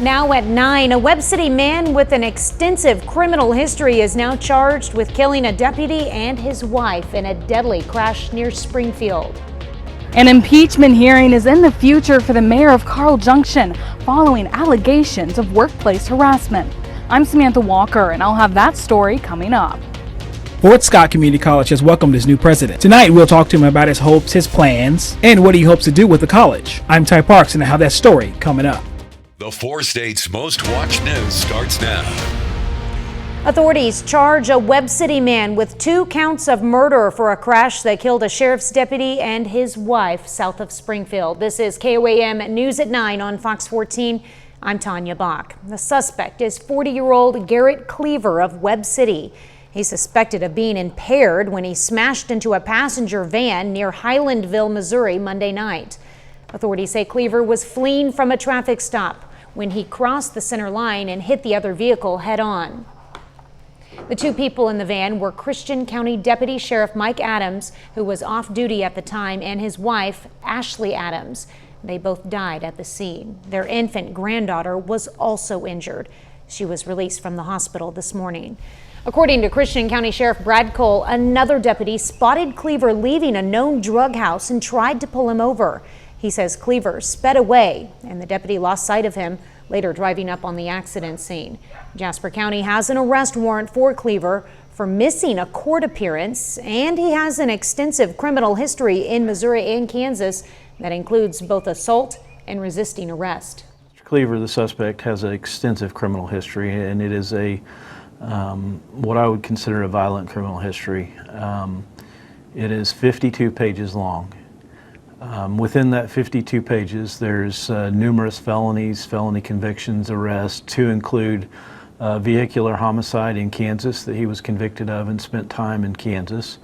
Now at 9, a Webb City man with an extensive criminal history is now charged with killing a deputy and his wife in a deadly crash near Springfield. An impeachment hearing is in the future for the mayor of Carl Junction following allegations of workplace harassment. I'm Samantha Walker, and I'll have that story coming up. Fort Scott Community College has welcomed his new president. Tonight, we'll talk to him about his hopes, his plans, and what he hopes to do with the college. I'm Ty Parks, and I have that story coming up. The 4 states' most watched news starts now. Authorities charge a Webb City man with 2 counts of murder for a crash that killed a sheriff's deputy and his wife south of Springfield. This is KOAM News at 9 on Fox 14. I'm Tanya Bach. The suspect is 40-year-old Garrett Cleaver of Webb City. He's suspected of being impaired when he smashed into a passenger van near Highlandville, Missouri, Monday night. Authorities say Cleaver was fleeing from a traffic stop when he crossed the center line and hit the other vehicle head-on. The 2 people in the van were Christian County Deputy Sheriff Mike Adams, who was off duty at the time, and his wife, Ashley Adams. They both died at the scene. Their infant granddaughter was also injured. She was released from the hospital this morning. According to Christian County Sheriff Brad Cole, another deputy spotted Cleaver leaving a known drug house and tried to pull him over. He says Cleaver sped away and the deputy lost sight of him, later driving up on the accident scene. Jasper County has an arrest warrant for Cleaver for missing a court appearance, and he has an extensive criminal history in Missouri and Kansas that includes both assault and resisting arrest. Cleaver, the suspect, has an extensive criminal history, and it is what I would consider a violent criminal history. It is 52 pages long. Within that 52 pages, there's numerous felonies, felony convictions, arrests, to include vehicular homicide in Kansas that he was convicted of and spent time in Kansas.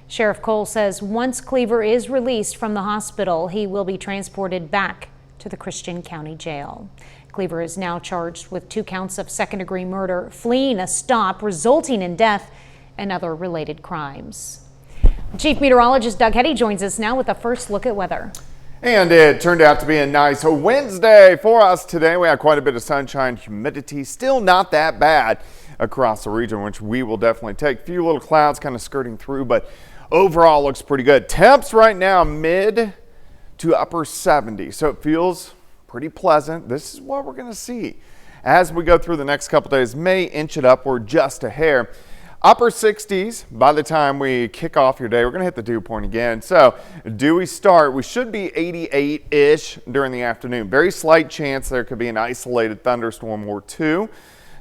Sheriff Cole says once Cleaver is released from the hospital, he will be transported back to the Christian County Jail. Cleaver is now charged with 2 counts of second-degree murder, fleeing a stop resulting in death, and other related crimes. Chief Meteorologist Doug Hetty joins us now with a first look at weather. And it turned out to be a nice Wednesday for us today. We had quite a bit of sunshine, humidity, still not that bad across the region, which we will definitely take. A few little clouds kind of skirting through, but overall looks pretty good. Temps right now mid to upper 70s, so it feels pretty pleasant. This is what we're going to see as we go through the next couple days. May inch it upward just a hair. Upper 60s by the time we kick off your day. We're going to hit the dew point again. So dewy start. We should be 88-ish during the afternoon. Very slight chance there could be an isolated thunderstorm or 2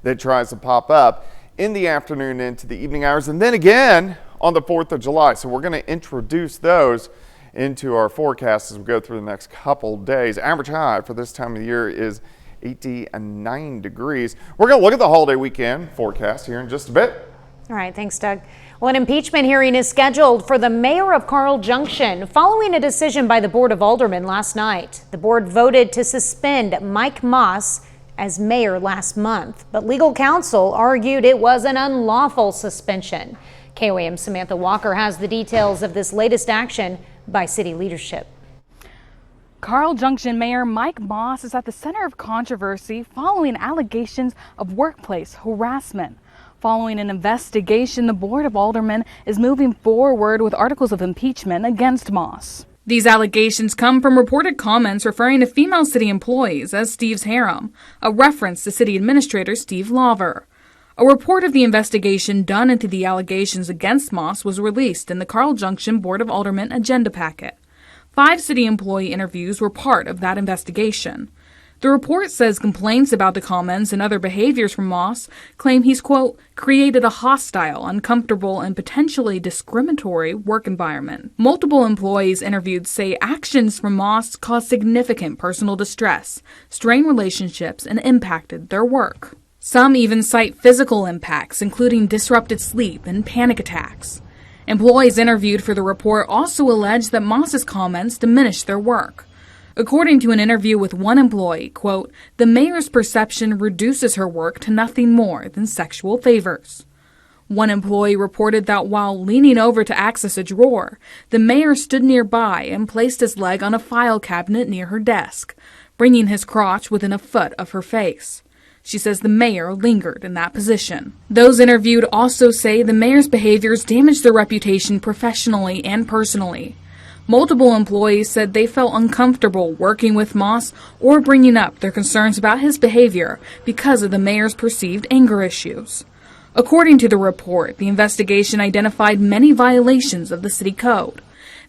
that tries to pop up in the afternoon into the evening hours. And then again on the 4th of July. So we're going to introduce those into our forecast as we go through the next couple days. Average high for this time of the year is 89 degrees. We're going to look at the holiday weekend forecast here in just a bit. All right, thanks, Doug. Well, an impeachment hearing is scheduled for the mayor of Carl Junction following a decision by the Board of Aldermen last night. The board voted to suspend Mike Moss as mayor last month, but legal counsel argued it was an unlawful suspension. KOAM Samantha Walker has the details of this latest action by city leadership. Carl Junction Mayor Mike Moss is at the center of controversy following allegations of workplace harassment. Following an investigation, the Board of Aldermen is moving forward with articles of impeachment against Moss. These allegations come from reported comments referring to female city employees as Steve's harem, a reference to city administrator Steve Lawver. A report of the investigation done into the allegations against Moss was released in the Carl Junction Board of Aldermen agenda packet. 5 city employee interviews were part of that investigation. The report says complaints about the comments and other behaviors from Moss claim he's, quote, created a hostile, uncomfortable, and potentially discriminatory work environment. Multiple employees interviewed say actions from Moss caused significant personal distress, strained relationships, and impacted their work. Some even cite physical impacts, including disrupted sleep and panic attacks. Employees interviewed for the report also alleged that Moss's comments diminished their work. According to an interview with one employee, quote, the mayor's perception reduces her work to nothing more than sexual favors. One employee reported that while leaning over to access a drawer, the mayor stood nearby and placed his leg on a file cabinet near her desk. bringing his crotch within a foot of her face. She says the mayor lingered in that position. Those interviewed also say the mayor's behaviors damaged their reputation professionally and personally. Multiple employees said they felt uncomfortable working with Moss or bringing up their concerns about his behavior because of the mayor's perceived anger issues. According to the report, the investigation identified many violations of the city code.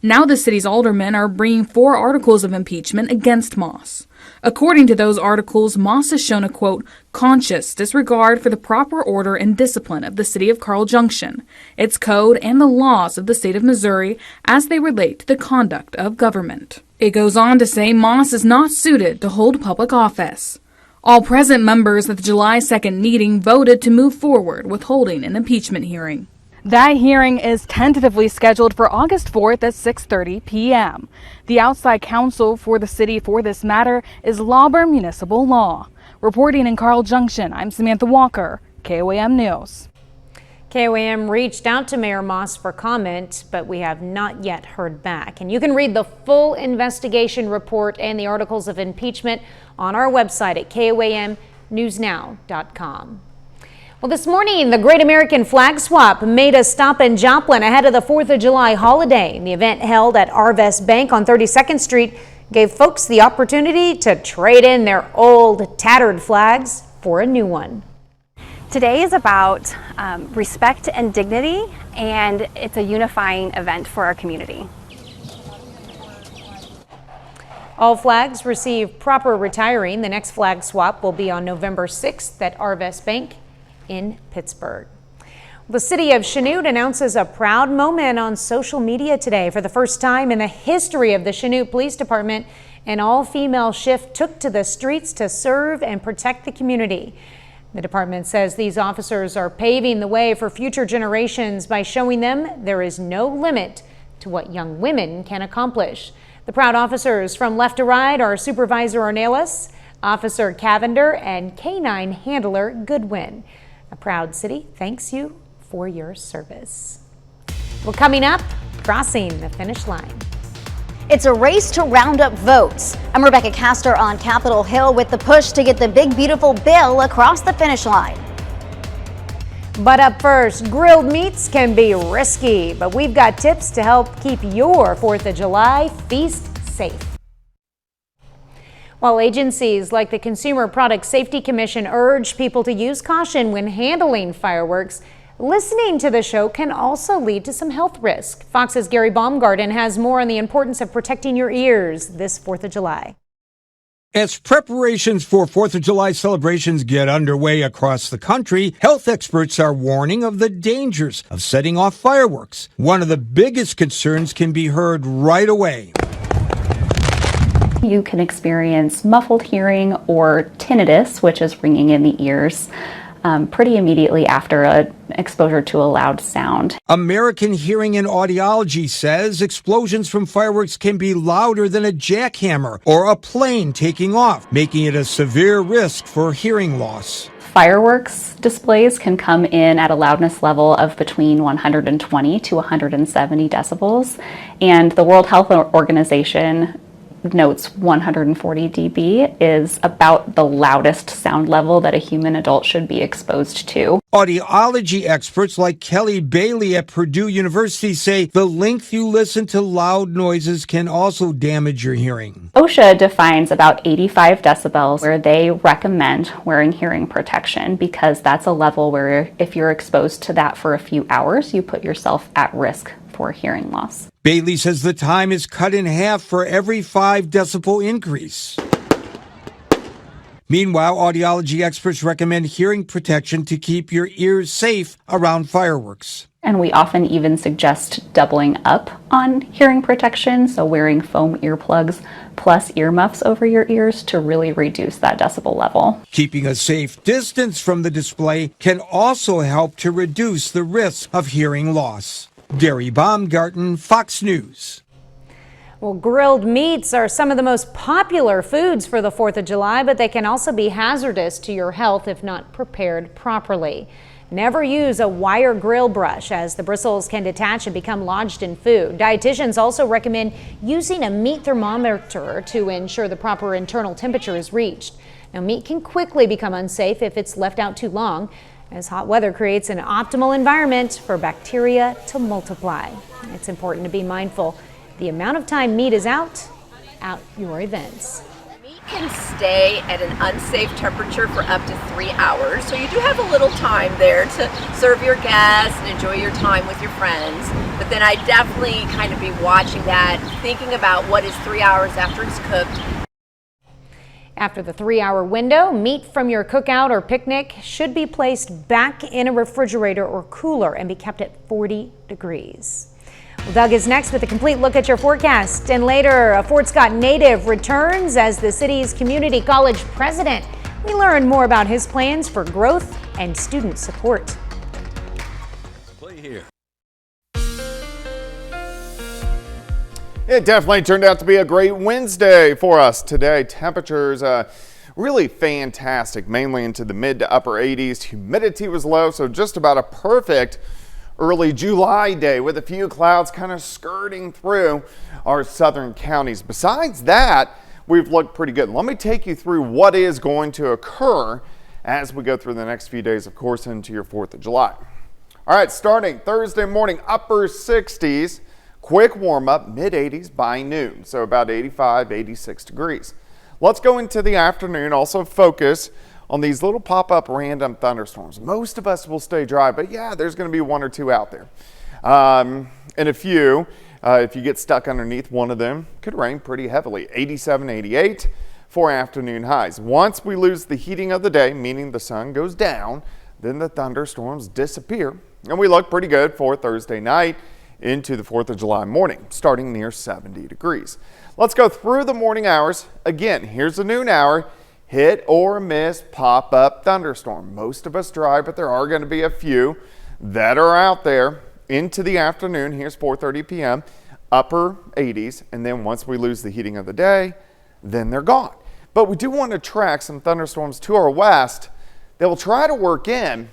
Now the city's aldermen are bringing 4 articles of impeachment against Moss. According to those articles, Moss has shown a, quote, conscious disregard for the proper order and discipline of the city of Carl Junction, its code, and the laws of the state of Missouri as they relate to the conduct of government. It goes on to say Moss is not suited to hold public office. All present members at the July 2nd meeting voted to move forward with holding an impeachment hearing. That hearing is tentatively scheduled for August 4th at 6:30 p.m. The outside counsel for the city for this matter is Lauber Municipal Law. Reporting in Carl Junction, I'm Samantha Walker, KOAM News. KOAM reached out to Mayor Moss for comment, but we have not yet heard back. And you can read the full investigation report and the articles of impeachment on our website at KOAMnewsnow.com. Well, this morning, the Great American Flag Swap made a stop in Joplin ahead of the 4th of July holiday. The event held at Arvest Bank on 32nd Street gave folks the opportunity to trade in their old, tattered flags for a new one. Today is about respect and dignity, and it's a unifying event for our community. All flags receive proper retiring. The next flag swap will be on November 6th at Arvest Bank in Pittsburgh. The city of Chanute announces a proud moment on social media today. For the first time in the history of the Chanute Police Department, an all-female shift took to the streets to serve and protect the community. The department says these officers are paving the way for future generations by showing them there is no limit to what young women can accomplish. The proud officers from left to right are Supervisor Ornelas, Officer Cavender, and K-9 Handler Goodwin. A proud city thanks you for your service. Well, coming up, crossing the finish line. It's a race to round up votes. I'm Rebecca Castor on Capitol Hill with the push to get the big, beautiful bill across the finish line. But up first, grilled meats can be risky, but we've got tips to help keep your 4th of July feast safe. While agencies like the Consumer Product Safety Commission urge people to use caution when handling fireworks, listening to the show can also lead to some health risk. Fox's Gary Baumgarten has more on the importance of protecting your ears this 4th of July. As preparations for 4th of July celebrations get underway across the country, health experts are warning of the dangers of setting off fireworks. One of the biggest concerns can be heard right away. You can experience muffled hearing or tinnitus, which is ringing in the ears, pretty immediately after exposure to a loud sound. American Hearing and Audiology says explosions from fireworks can be louder than a jackhammer or a plane taking off, making it a severe risk for hearing loss. Fireworks displays can come in at a loudness level of between 120 to 170 decibels, and the World Health Organization notes 140 dB is about the loudest sound level that a human adult should be exposed to. Audiology experts like Kelly Bailey at Purdue University say the length you listen to loud noises can also damage your hearing. OSHA defines about 85 decibels where they recommend wearing hearing protection because that's a level where if you're exposed to that for a few hours, you put yourself at risk for hearing loss. Bailey says the time is cut in half for every 5 decibel increase. Meanwhile, audiology experts recommend hearing protection to keep your ears safe around fireworks. And we often even suggest doubling up on hearing protection, so wearing foam earplugs plus earmuffs over your ears to really reduce that decibel level. Keeping a safe distance from the display can also help to reduce the risk of hearing loss. Gary Baumgarten, Fox News. Well, grilled meats are some of the most popular foods for the 4th of July, but they can also be hazardous to your health if not prepared properly. Never use a wire grill brush, as the bristles can detach and become lodged in food. Dietitians also recommend using a meat thermometer to ensure the proper internal temperature is reached. Now, meat can quickly become unsafe if it's left out too long, as hot weather creates an optimal environment for bacteria to multiply. It's important to be mindful the amount of time meat is out your events. Meat can stay at an unsafe temperature for up to 3 hours, so you do have a little time there to serve your guests and enjoy your time with your friends. But then I definitely kind of be watching that, thinking about what is 3 hours after it's cooked. After the 3-hour window, meat from your cookout or picnic should be placed back in a refrigerator or cooler and be kept at 40 degrees. Well, Doug is next with a complete look at your forecast. And later, a Fort Scott native returns as the city's community college president. We learn more about his plans for growth and student support. Play here. It definitely turned out to be a great Wednesday for us today. Temperatures really fantastic, mainly into the mid to upper 80s. Humidity was low, so just about a perfect early July day with a few clouds kind of skirting through our southern counties. Besides that, we've looked pretty good. Let me take you through what is going to occur as we go through the next few days, of course, into your 4th of July. All right, starting Thursday morning, upper 60s. Quick warm up, mid 80s by noon, so about 85, 86 degrees. Let's go into the afternoon, also focus on these little pop-up random thunderstorms. Most of us will stay dry, but yeah, there's going to be one or two out there. And a few, if you get stuck underneath one of them, could rain pretty heavily. 87, 88 for afternoon highs. Once we lose the heating of the day, meaning the sun goes down, then the thunderstorms disappear, and we look pretty good for Thursday night into the 4th of July morning, starting near 70 degrees. Let's go through the morning hours. Again, here's the noon hour. Hit or miss pop-up thunderstorm. Most of us dry, but there are going to be a few that are out there into the afternoon. Here's 4:30 p.m. upper 80s, and then once we lose the heating of the day, then they're gone. But we do want to track some thunderstorms to our west that will try to work in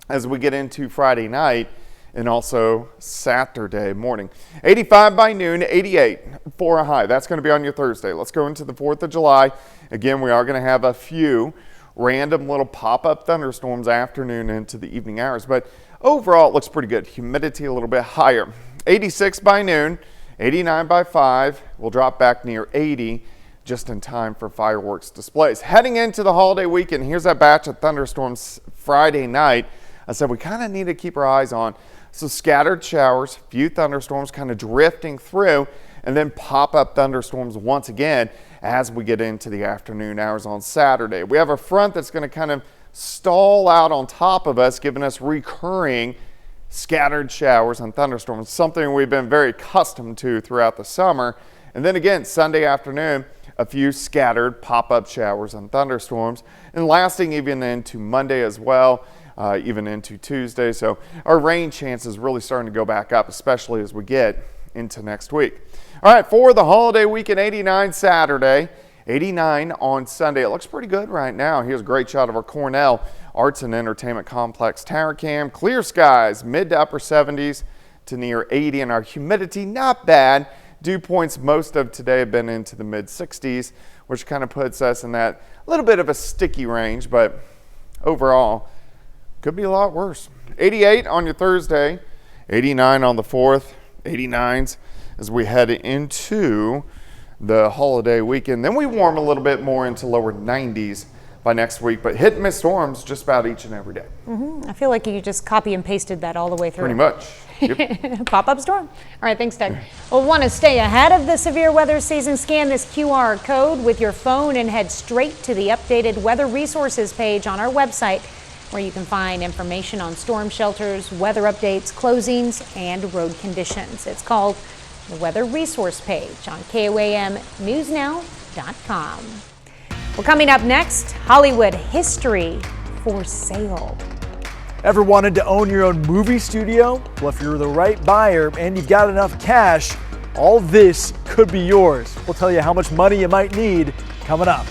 as we get into Friday night and also Saturday morning. 85 by noon, 88 for a high. That's going to be on your Thursday. Let's go into the 4th of July. Again, we are going to have a few random little pop-up thunderstorms afternoon into the evening hours, but overall it looks pretty good. Humidity a little bit higher. 86 by noon, 89 by 5. We'll drop back near 80 just in time for fireworks displays. Heading into the holiday weekend, here's that batch of thunderstorms Friday night. I said we kind of need to keep our eyes on. So scattered showers, few thunderstorms kind of drifting through, and then pop-up thunderstorms once again as we get into the afternoon hours on Saturday. We have a front that's going to kind of stall out on top of us, giving us recurring scattered showers and thunderstorms, something we've been very accustomed to throughout the summer. And then again, Sunday afternoon, a few scattered pop-up showers and thunderstorms, and lasting even into Monday as well. Even into Tuesday. So our rain chances really starting to go back up, especially as we get into next week. All right, for the holiday weekend, 89 Saturday, 89 on Sunday. It looks pretty good right now. Here's a great shot of our Cornell Arts and Entertainment Complex tower cam. Clear skies, mid to upper 70s to near 80, and our humidity not bad. Dew points most of today have been into the mid 60s, which kind of puts us in that little bit of a sticky range, but overall, could be a lot worse. 88 on your Thursday, 89 on the 4th, 89s as we head into the holiday weekend. Then we warm a little bit more into lower 90s by next week, but hit and miss storms just about each and every day. I feel like you just copy and pasted that all the way through. Pretty much. Yep. Pop-up storm. All right, thanks, Doug. We'll want to stay ahead of the severe weather season. Scan this QR code with your phone and head straight to the updated weather resources page on our website, where you can find information on storm shelters, weather updates, closings, and road conditions. It's called the Weather Resource page on KOAMNewsNow.com. Well, coming up next, Hollywood history for sale. Ever wanted to own your own movie studio? Well, if you're the right buyer and you've got enough cash, all this could be yours. We'll tell you how much money you might need coming up.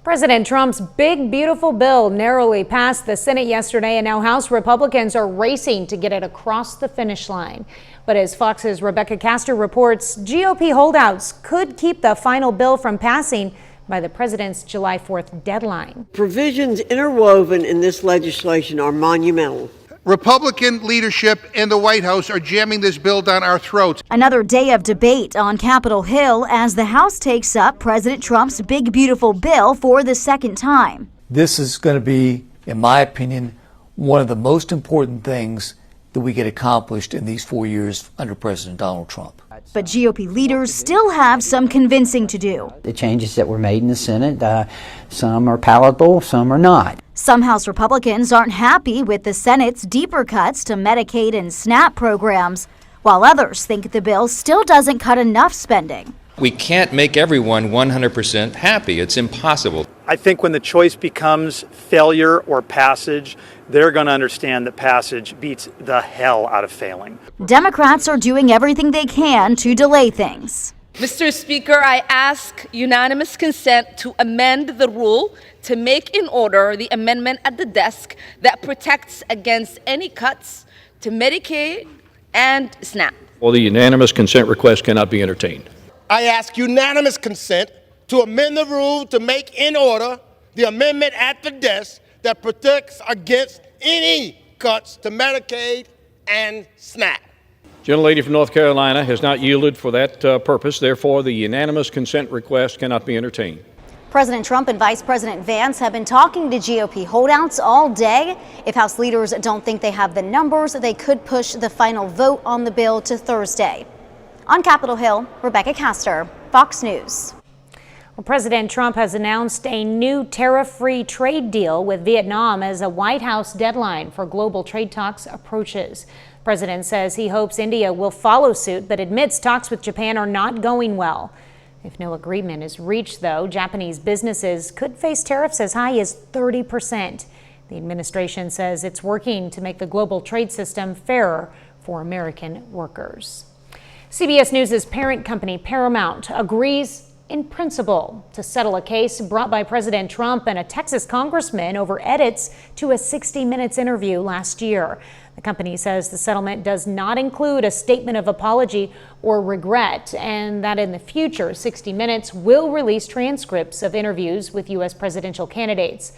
President Trump's big, beautiful bill narrowly passed the Senate yesterday, and now House Republicans are racing to get it across the finish line. But as Fox's Rebecca Castor reports, GOP holdouts could keep the final bill from passing by the president's July 4th deadline. Provisions interwoven in this legislation are monumental. Republican leadership and the White House are jamming this bill down our throats. Another day of debate on Capitol Hill as the House takes up President Trump's big, beautiful bill for the second time. This is going to be, in my opinion, one of the most important things that we get accomplished in these 4 years under President Donald Trump. But GOP leaders still have some convincing to do. The changes that were made in the Senate, some are palatable, some are not. Some House Republicans aren't happy with the Senate's deeper cuts to Medicaid and SNAP programs, while others think the bill still doesn't cut enough spending. We can't make everyone 100% happy. It's impossible. I think when the choice becomes failure or passage, they're going to understand that passage beats the hell out of failing. Democrats are doing everything they can to delay things. Mr. Speaker, I ask unanimous consent to amend the rule to make in order the amendment at the desk that protects against any cuts to Medicaid and SNAP. Well, the unanimous consent request cannot be entertained. I ask unanimous consent to amend the rule to make in order the amendment at the desk that protects against any cuts to Medicaid and SNAP. Gentlelady from North Carolina has not yielded for that purpose. Therefore, the unanimous consent request cannot be entertained. President Trump and Vice President Vance have been talking to GOP holdouts all day. If House leaders don't think they have the numbers, they could push the final vote on the bill to Thursday. On Capitol Hill, Rebecca Castor, Fox News. Well, President Trump has announced a new tariff-free trade deal with Vietnam as a White House deadline for global trade talks approaches. The president says he hopes India will follow suit, but admits talks with Japan are not going well. If no agreement is reached, though, Japanese businesses could face tariffs as high as 30%. The administration says it's working to make the global trade system fairer for American workers. CBS News' parent company Paramount agrees in principle to settle a case brought by President Trump and a Texas congressman over edits to a 60 Minutes interview last year. The company says the settlement does not include a statement of apology or regret, and that in the future, 60 Minutes will release transcripts of interviews with U.S. presidential candidates,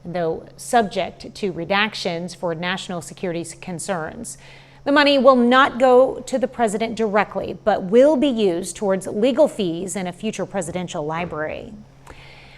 though subject to redactions for national security concerns. The money will not go to the president directly, but will be used towards legal fees in a future presidential library.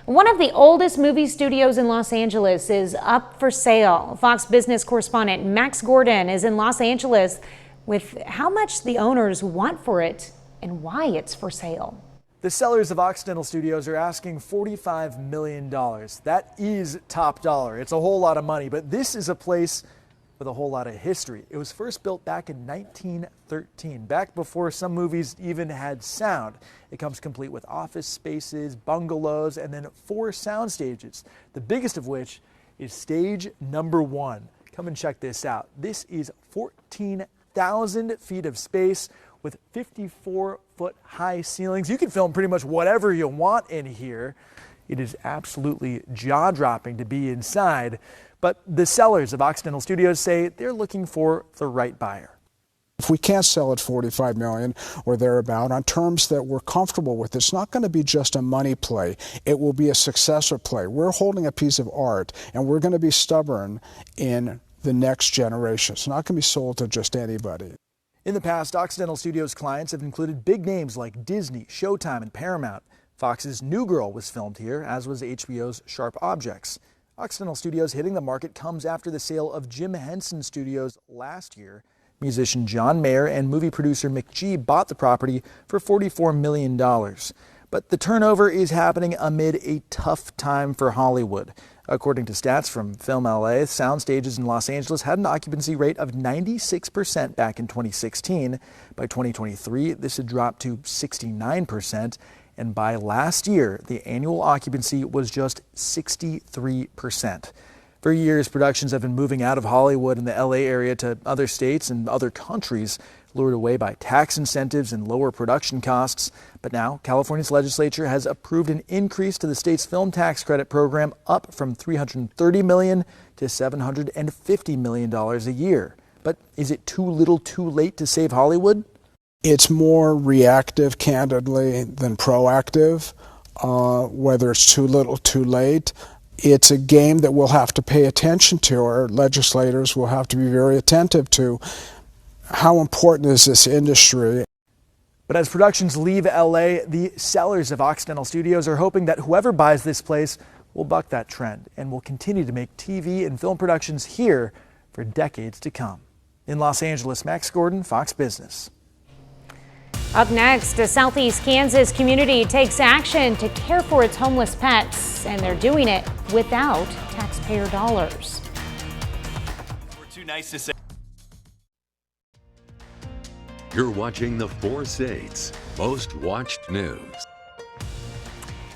One of the oldest movie studios in Los Angeles is up for sale. Fox Business correspondent Max Gordon is in Los Angeles with how much the owners want for it and why it's for sale. The sellers of Occidental Studios are asking $45 million. That is top dollar. It's a whole lot of money, but this is a place with a whole lot of history. It was first built back in 1913, back before some movies even had sound. It comes complete with office spaces, bungalows, and then 4 sound stages, the biggest of which is stage number 1. Come and check this out. This is 14,000 feet of space with 54-foot high ceilings. You can film pretty much whatever you want in here. It is absolutely jaw-dropping to be inside. But the sellers of Occidental Studios say they're looking for the right buyer. If we can't sell at $45 million or thereabout on terms that we're comfortable with, it's not going to be just a money play. It will be a successor play. We're holding a piece of art, and we're going to be stubborn in the next generation. It's not going to be sold to just anybody. In the past, Occidental Studios clients have included big names like Disney, Showtime, and Paramount. Fox's New Girl was filmed here, as was HBO's Sharp Objects. Occidental Studios hitting the market comes after the sale of Jim Henson Studios last year. Musician John Mayer and movie producer McGee bought the property for $44 million. But the turnover is happening amid a tough time for Hollywood. According to stats from Film LA, sound stages in Los Angeles had an occupancy rate of 96% back in 2016. By 2023, this had dropped to 69%. And by last year, the annual occupancy was just 63%. For years, productions have been moving out of Hollywood and the LA area to other states and other countries. lured away by tax incentives and lower production costs. But now California's legislature has approved an increase to the state's film tax credit program, up from $330 million to $750 million a year. But is it too little too late to save Hollywood? It's more reactive, candidly, than proactive, whether it's too little too late. It's a game that we'll have to pay attention to, or legislators will have to be very attentive to. How important is this industry? But as productions leave LA, the sellers of Occidental Studios are hoping that whoever buys this place will buck that trend and will continue to make TV and film productions here for decades to come. In Los Angeles, Max Gordon, Fox Business. Up next, a Southeast Kansas community takes action to care for its homeless pets, and they're doing it without taxpayer dollars. We're too nice to say. You're watching the 4 States Most Watched News.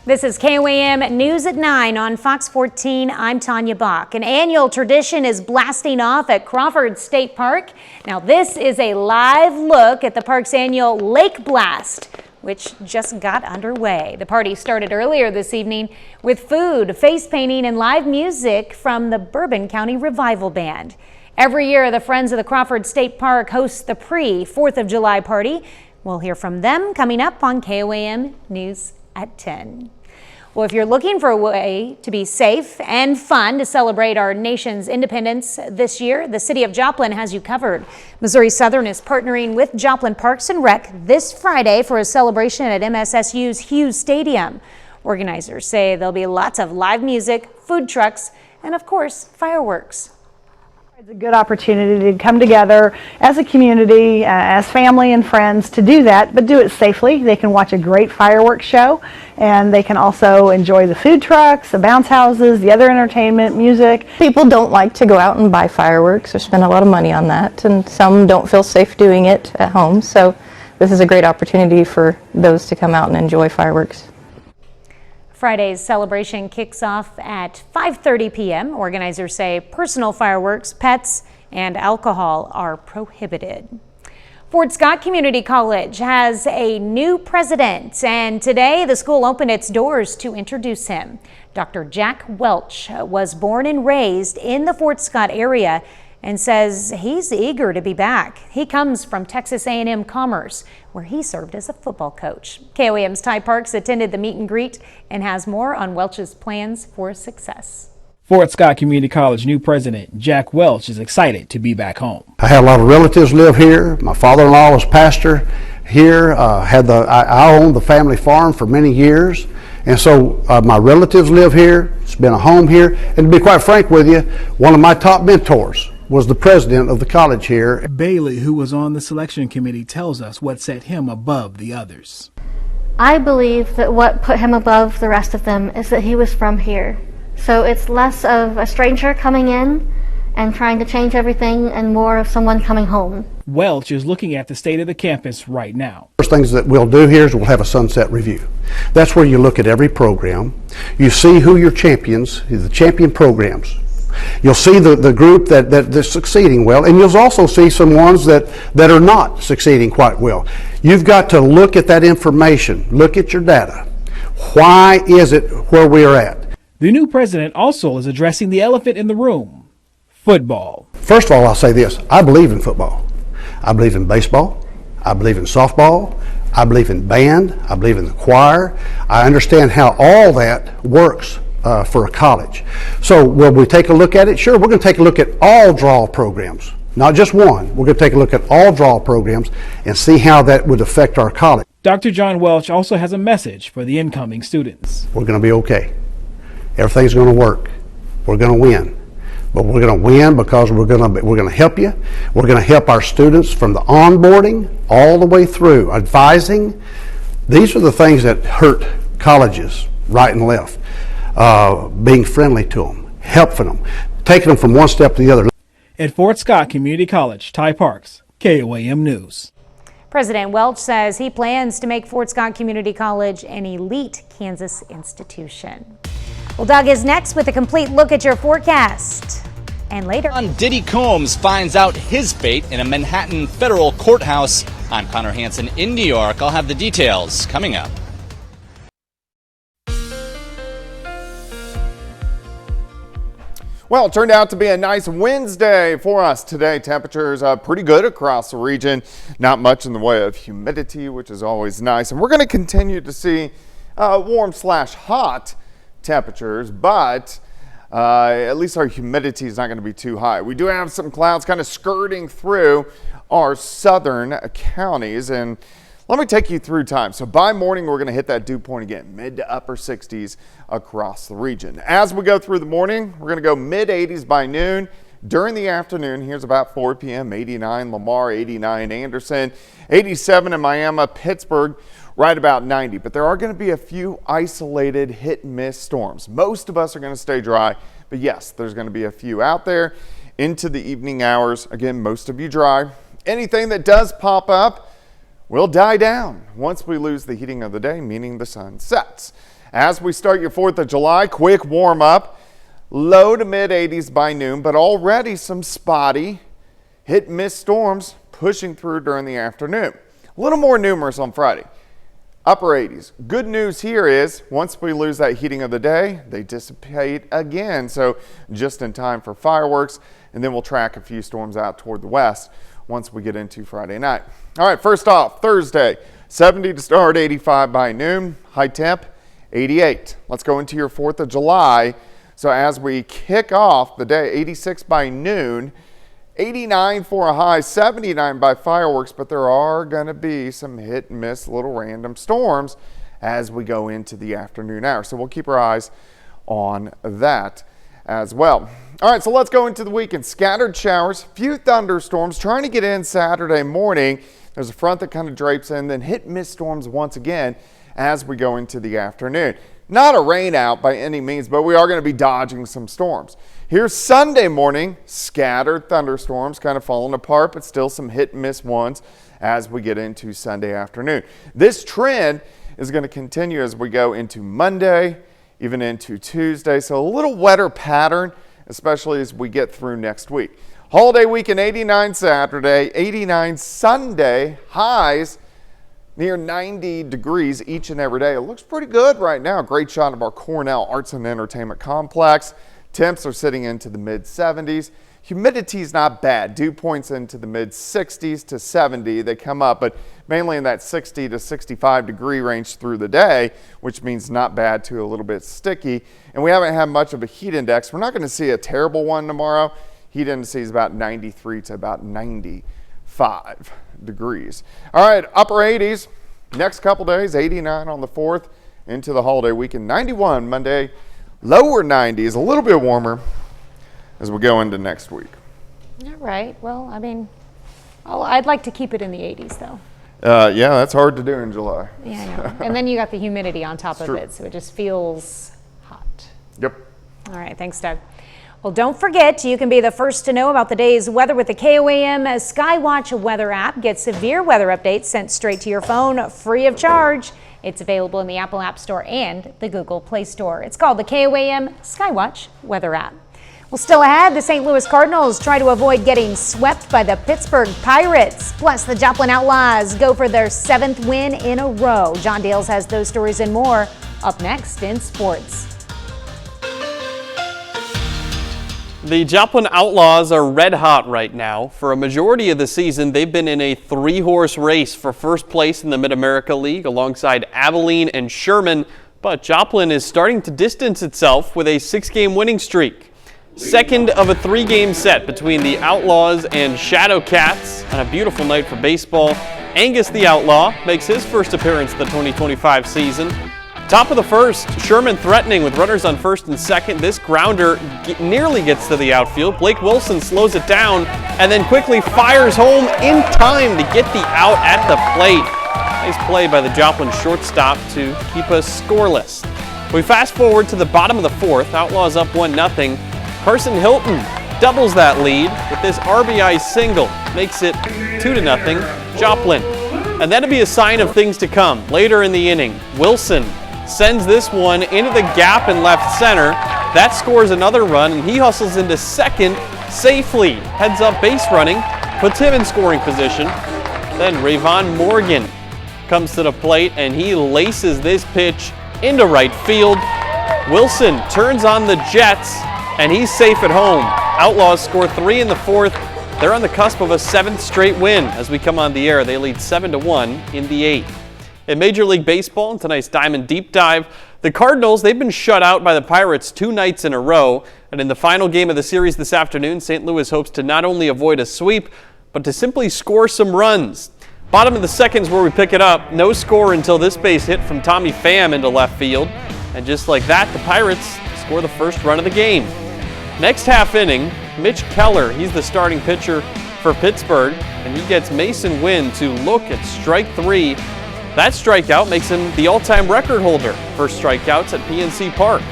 This is KOAM News at 9 on Fox 14. I'm Tanya Bach. An annual tradition is blasting off at Crawford State Park. Now, this is a live look at the park's annual Lake Blast, which just got underway. The party started earlier this evening with food, face painting, and live music from the Bourbon County Revival Band. Every year, the Friends of the Crawford State Park hosts the pre-4th of July party. We'll hear from them coming up on KOAM News at 10. Well, if you're looking for a way to be safe and fun to celebrate our nation's independence this year, the city of Joplin has you covered. Missouri Southern is partnering with Joplin Parks and Rec this Friday for a celebration at MSSU's Hughes Stadium. Organizers say there'll be lots of live music, food trucks, and of course, fireworks. It's a good opportunity to come together as a community, as family and friends to do that, but do it safely. They can watch a great fireworks show, and they can also enjoy the food trucks, the bounce houses, the other entertainment, music. People don't like to go out and buy fireworks or spend a lot of money on that, and some don't feel safe doing it at home. So this is a great opportunity for those to come out and enjoy fireworks. Friday's celebration kicks off at 5:30 p.m. Organizers say personal fireworks, pets, and alcohol are prohibited. Fort Scott Community College has a new president, and today the school opened its doors to introduce him. Dr. Jack Welch was born and raised in the Fort Scott area and says he's eager to be back. He comes from Texas A&M Commerce, where he served as a football coach. KOAM's Ty Parks attended the meet and greet and has more on Welch's plans for success. Fort Scott Community College new president Jack Welch is excited to be back home. I had a lot of relatives live here. My father-in-law was pastor here. I owned the family farm for many years. And so my relatives live here. It's been a home here. And to be quite frank with you, one of my top mentors was the president of the college here. Bailey, who was on the selection committee, tells us what set him above the others. I believe that what put him above the rest of them is that he was from here. So it's less of a stranger coming in and trying to change everything and more of someone coming home. Welch is looking at the state of the campus right now. First things that we'll do here is we'll have a sunset review. That's where you look at every program. You see who your champions, the champion programs. You'll see the group that's succeeding well, and you'll also see some ones that are not succeeding quite well. You've got to look at that information, look at your data. Why is it where we are at? The new president also is addressing the elephant in the room, football. First of all, I'll say this. I believe in football. I believe in baseball. I believe in softball. I believe in band. I believe in the choir. I understand how all that works for a college. So will we take a look at it? Sure, we're going to take a look at all draw programs, not just one. We're going to take a look at all draw programs and see how that would affect our college. Dr. John Welch also has a message for the incoming students. We're going to be okay. Everything's going to work. We're going to win. But we're going to win because we're going to help you. We're going to help our students from the onboarding all the way through, advising. These are the things that hurt colleges right and left. Being friendly to them, helping them, taking them from one step to the other. At Fort Scott Community College, Ty Parks, KOAM News. President Welch says he plans to make Fort Scott Community College an elite Kansas institution. Well, Doug is next with a complete look at your forecast. And later, Diddy Combs finds out his fate in a Manhattan federal courthouse. I'm Connor Hansen in New York. I'll have the details coming up. Well, it turned out to be a nice Wednesday for us today. Temperatures pretty good across the region. Not much in the way of humidity, which is always nice. And we're going to continue to see warm/hot temperatures, but at least our humidity is not going to be too high. We do have some clouds kind of skirting through our southern counties, and let me take you through time. So by morning, we're going to hit that dew point again, mid to upper 60s across the region. As we go through the morning, we're going to go mid 80s by noon. During the afternoon, here's about 4 p.m., 89 Lamar, 89 Anderson, 87 in Miami, Pittsburgh, right about 90. But there are going to be a few isolated hit and miss storms. Most of us are going to stay dry, but yes, there's going to be a few out there into the evening hours. Again, most of you dry. Anything that does pop up will die down once we lose the heating of the day, meaning the sun sets. As we start your 4th of July, quick warm up, low to mid 80s by noon, but already some spotty hit and miss storms pushing through during the afternoon. A little more numerous on Friday. Upper 80s. Good news here is once we lose that heating of the day, they dissipate again. So just in time for fireworks, and then we'll track a few storms out toward the west once we get into Friday night. All right, first off, Thursday, 70 to start, 85 by noon, high temp, 88. Let's go into your 4th of July. So as we kick off the day, 86 by noon, 89 for a high, 79 by fireworks, but there are going to be some hit and miss little random storms as we go into the afternoon hour. So we'll keep our eyes on that as well. All right, so let's go into the weekend. Scattered showers, few thunderstorms trying to get in Saturday morning. There's a front that kind of drapes in, then hit and miss storms once again as we go into the afternoon. Not a rain out by any means, but we are going to be dodging some storms. Here's Sunday morning, scattered thunderstorms kind of falling apart, but still some hit and miss ones as we get into Sunday afternoon. This trend is going to continue as we go into Monday, even into Tuesday. So a little wetter pattern, especially as we get through next week. Holiday weekend, 89 Saturday, 89 Sunday, highs near 90 degrees each and every day. It looks pretty good right now. Great shot of our Cornell Arts and Entertainment Complex. Temps are sitting into the mid 70s. Humidity is not bad. Dew points into the mid 60s to 70. They come up, but mainly in that 60 to 65 degree range through the day, which means not bad to a little bit sticky. And we haven't had much of a heat index. We're not going to see a terrible one tomorrow. Heat index is about 93 to about 95 degrees. All right, upper 80s. Next couple days, 89 on the 4th into the holiday weekend. 91 Monday, lower 90s, a little bit warmer as we go into next week. All right. Well, I mean, I'd like to keep it in the 80s, though. Yeah, that's hard to do in July. Yeah, I know. And then you got the humidity on top of it, so it just feels hot. Yep. All right. Thanks, Doug. Well, don't forget, you can be the first to know about the day's weather with the KOAM Skywatch weather app. Get severe weather updates sent straight to your phone free of charge. It's available in the Apple App Store and the Google Play Store. It's called the KOAM Skywatch weather app. Well, still ahead, the St. Louis Cardinals try to avoid getting swept by the Pittsburgh Pirates. Plus, the Joplin Outlaws go for their 7th win in a row. John Dales has those stories and more up next in sports. The Joplin Outlaws are red hot right now. For a majority of the season, they've been in a 3-horse race for first place in the Mid-America League alongside Abilene and Sherman, but Joplin is starting to distance itself with a 6-game winning streak. Second of a 3-game set between the Outlaws and Shadow Cats on a beautiful night for baseball. Angus the Outlaw makes his first appearance the 2025 season. Top of the first, Sherman threatening with runners on first and second. This grounder nearly gets to the outfield. Blake Wilson slows it down and then quickly fires home in time to get the out at the plate. Nice play by the Joplin shortstop to keep us scoreless. We fast forward to the bottom of the 4th. Outlaws up 1-0. Carson Hilton doubles that lead with this RBI single. Makes it 2-0 Joplin. And that'll be a sign of things to come. Later in the inning, Wilson sends this one into the gap in left center. That scores another run, and he hustles into second safely heads up base running, puts him in scoring position. Then Rayvon Morgan comes to the plate and he laces this pitch into right field. Wilson turns on the Jets and he's safe at home. Outlaws score 3 in the 4th. They're on the cusp of a 7th straight win. As we come on the air, they lead 7-1 in the 8th. In Major League Baseball, in tonight's Diamond Deep Dive, the Cardinals, they've been shut out by the Pirates 2 nights in a row. And in the final game of the series this afternoon, St. Louis hopes to not only avoid a sweep, but to simply score some runs. Bottom of the 2nd is where we pick it up. No score until this base hit from Tommy Pham into left field. And just like that, the Pirates score the first run of the game. Next half inning, Mitch Keller, he's the starting pitcher for Pittsburgh, and he gets Mason Wynn to look at strike 3. That strikeout makes him the all-time record holder for strikeouts at PNC Park.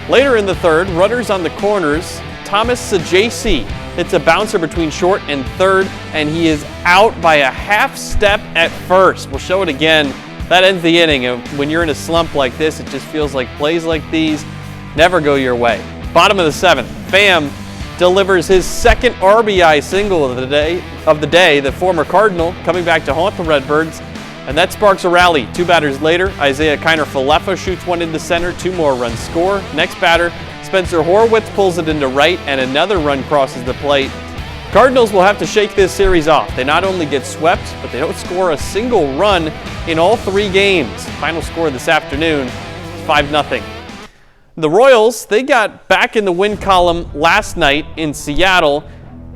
Later in the 3rd, runners on the corners, Thomas Sajaci hits a bouncer between short and 3rd, and he is out by a half step at 1st. We'll show it again. That ends the inning, and when you're in a slump like this, it just feels like plays like these never go your way. Bottom of the 7th, Pham delivers his 2nd RBI single of the day, the former Cardinal coming back to haunt the Redbirds, and that sparks a rally. 2 batters later, Isaiah Kiner-Falefa shoots one into center, 2 more runs score. Next batter, Spencer Horwitz pulls it into right, and another run crosses the plate. Cardinals will have to shake this series off. They not only get swept, but they don't score a single run in all 3 games. Final score this afternoon, 5-0. The Royals, they got back in the win column last night in Seattle.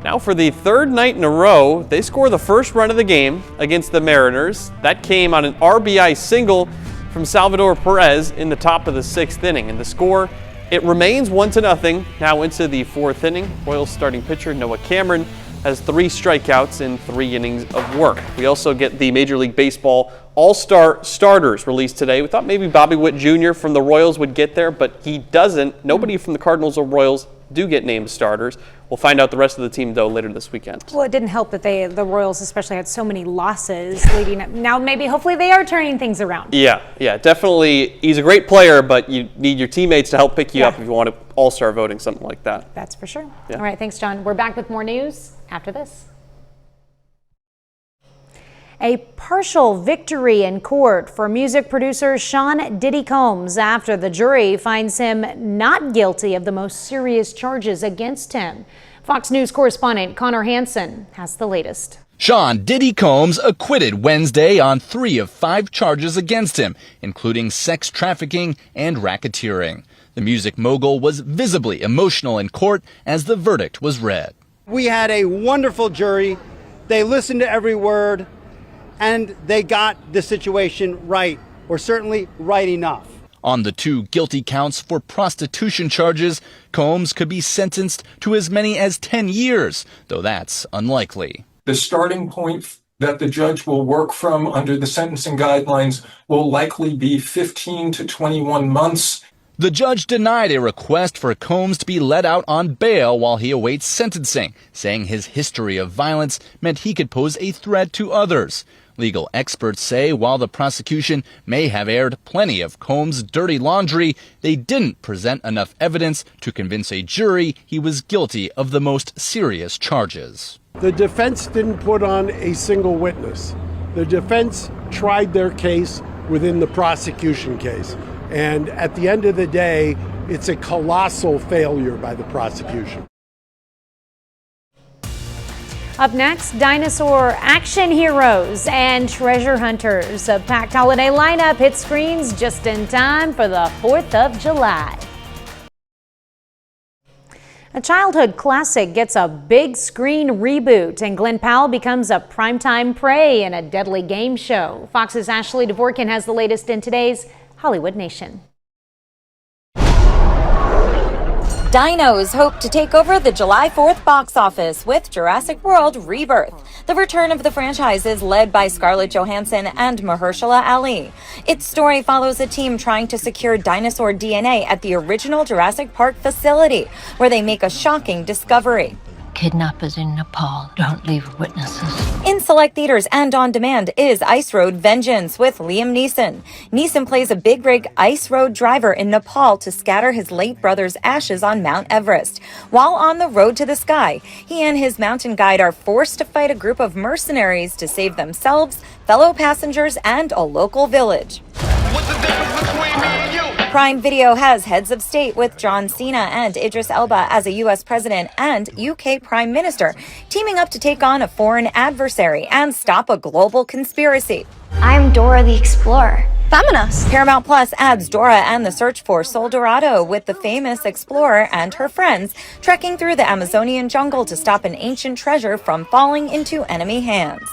Now for the 3rd night in a row, they score the first run of the game against the Mariners. That came on an RBI single from Salvador Perez in the top of the 6th inning. And the score, it remains 1-0 now into the 4th inning. Royals starting pitcher Noah Cameron has 3 strikeouts in 3 innings of work. We also get the Major League Baseball All-Star starters released today. We thought maybe Bobby Witt Jr. from the Royals would get there, but he doesn't. Nobody from the Cardinals or Royals do get named starters. We'll find out the rest of the team, though, later this weekend. Well, it didn't help that the Royals especially had so many losses leading up. Now maybe, hopefully they are turning things around. Yeah, definitely. He's a great player, but you need your teammates to help pick you up if you want to all-star voting, something like that. That's for sure. Yeah. All right, thanks, John. We're back with more news after this. A partial victory in court for music producer Sean Diddy Combs after the jury finds him not guilty of the most serious charges against him. Fox News correspondent Connor Hansen has the latest. Sean Diddy Combs acquitted Wednesday on 3 of 5 charges against him, including sex trafficking and racketeering. The music mogul was visibly emotional in court as the verdict was read. We had a wonderful jury. They listened to every word, and they got the situation right, or certainly right enough. On the 2 guilty counts for prostitution charges, Combs could be sentenced to as many as 10 years, though that's unlikely. The starting point that the judge will work from under the sentencing guidelines will likely be 15 to 21 months. The judge denied a request for Combs to be let out on bail while he awaits sentencing, saying his history of violence meant he could pose a threat to others. Legal experts say while the prosecution may have aired plenty of Combs' dirty laundry, they didn't present enough evidence to convince a jury he was guilty of the most serious charges. The defense didn't put on a single witness. The defense tried their case within the prosecution case. And at the end of the day, it's a colossal failure by the prosecution. Up next, dinosaur action heroes and treasure hunters. A packed holiday lineup hits screens just in time for the 4th of July. A childhood classic gets a big screen reboot, and Glenn Powell becomes a primetime prey in a deadly game show. Fox's Ashley Dvorkin has the latest in today's Hollywood Nation. Dinos hope to take over the July 4th box office with Jurassic World Rebirth, the return of the franchise is led by Scarlett Johansson and Mahershala Ali. Its story follows a team trying to secure dinosaur DNA at the original Jurassic Park facility, where they make a shocking discovery. kidnappers in Nepal don't leave witnesses. In select theaters and on demand is Ice Road Vengeance with Liam Neeson. Neeson plays a big rig ice road driver in Nepal to scatter his late brother's ashes on Mount Everest. While on the road to the sky, he and his mountain guide are forced to fight a group of mercenaries to save themselves, fellow passengers, and a local village. Prime Video has Heads of State with John Cena and Idris Elba as a U.S. president and UK Prime Minister, teaming up to take on a foreign adversary and stop a global conspiracy. I'm Dora the Explorer. Vamonos! Paramount Plus adds Dora and the Search for Sol Dorado with the famous explorer and her friends trekking through the Amazonian jungle to stop an ancient treasure from falling into enemy hands.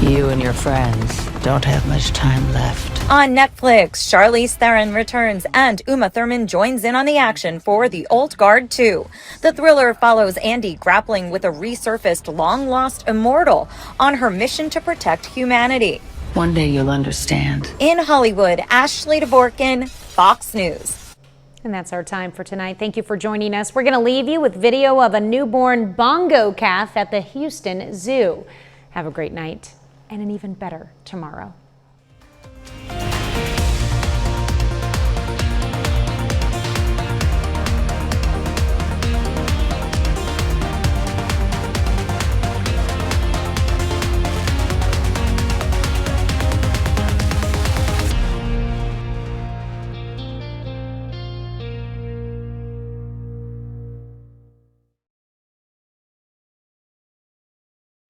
You and your friends don't have much time left. On Netflix, Charlize Theron returns and Uma Thurman joins in on the action for The Old Guard 2. The thriller follows Andy grappling with a resurfaced long-lost immortal on her mission to protect humanity. One day you'll understand. In Hollywood, Ashley Dvorkin, Fox News. And that's our time for tonight. Thank you for joining us. We're going to leave you with video of a newborn bongo calf at the Houston Zoo. Have a great night and an even better tomorrow.